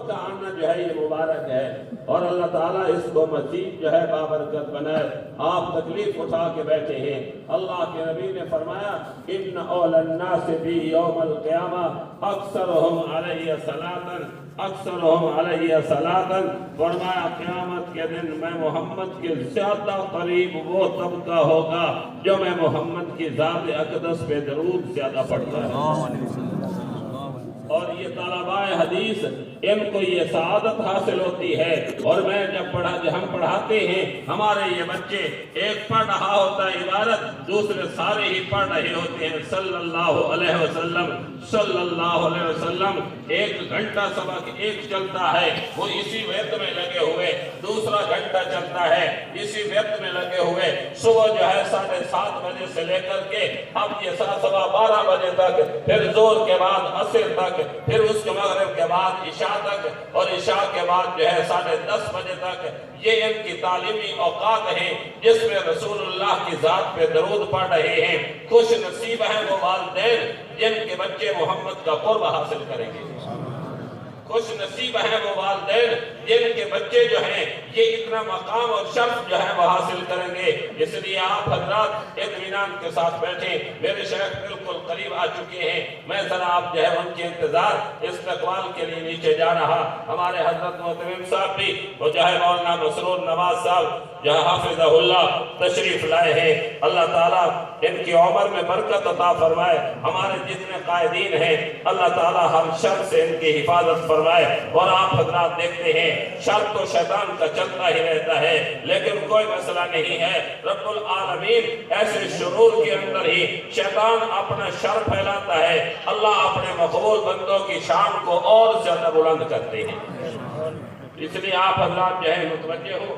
محمد کا آنا جو ہے یہ مبارک ہے، اور اللہ تعالیٰ اس کو مزید جو ہے بابرکت بنائے۔ آپ تکلیف اٹھا کے بیٹھے ہیں، اللہ کے نبی نے فرمایا ان اول الناس بی یوم القیامہ اکثرہم علیہ صلاۃ، اکثرہم علیہ صلاۃ، فرمایا قیامت کے دن میں محمد کے زیادہ قریب وہ طبقہ ہوگا جو میں محمد کی ذات اقدس پہ درود زیادہ پڑھتا ہے۔ اور یہ طلباء حدیث ان کو یہ سعادت حاصل ہوتی ہے، اور میں جب ہم پڑھاتے ہیں ہمارے یہ بچے، ایک پڑھ رہا ہوتا ہے عبارت، دوسرے سارے ہی پڑھ رہے ہوتے ہیں صلی اللہ علیہ وسلم صلی اللہ علیہ وسلم۔ ایک گھنٹہ سبق ایک چلتا ہے، وہ اسی وقت میں لگے ہوئے، دوسرا گھنٹہ چلتا ہے اسی وقت میں لگے ہوئے، صبح جو ہے 7:30 بجے سے لے کر کے اب یہ 12:15 بجے تک، پھر زور کے بعد عصر تک، پھر اس کے مغرب کے بعد عشاء تک، اور عشاء کے بعد جو ہے 10:30 بجے تک، یہ ان کی تعلیمی اوقات ہیں جس میں رسول اللہ کی ذات پہ درود پڑھ رہے ہیں۔ خوش نصیب ہیں وہ والدین جن کے بچے محمد کا قرب حاصل کریں گے، خوش نصیب ہیں وہ والدین جن کے بچے جو ہیں یہ اتنا مقام اور شرف جو ہے وہ حاصل کریں گے۔ اس لیے آپ حضرات اطمینان کے ساتھ بیٹھیں، میرے شیخ بالکل قریب آ چکے ہیں، میں ذرا آپ جو ہے ان کے انتظار استقبال کے لیے نیچے جا رہا۔ ہمارے حضرت محترم صاحب بھی وہ جو ہے مولانا مسرور نواز صاحب جو حافظہ اللہ تشریف لائے ہیں، اللہ تعالیٰ ان کی عمر میں برکت عطا فرمائے، ہمارے جتنے قائدین ہیں اللہ تعالیٰ ہر شر سے ان کی حفاظت فرمائے۔ اور آپ حضرات دیکھتے ہیں شر تو شیطان کا چلتا ہی رہتا ہے، لیکن کوئی مسئلہ نہیں ہے، رب العالمین ایسے شرور کے اندر ہی شیطان اپنا شر پھیلاتا ہے، اللہ اپنے مقبول بندوں کی شان کو اور زیادہ بلند کرتے ہیں۔ اس لیے آپ حضرات جو ہے متوجہ ہو۔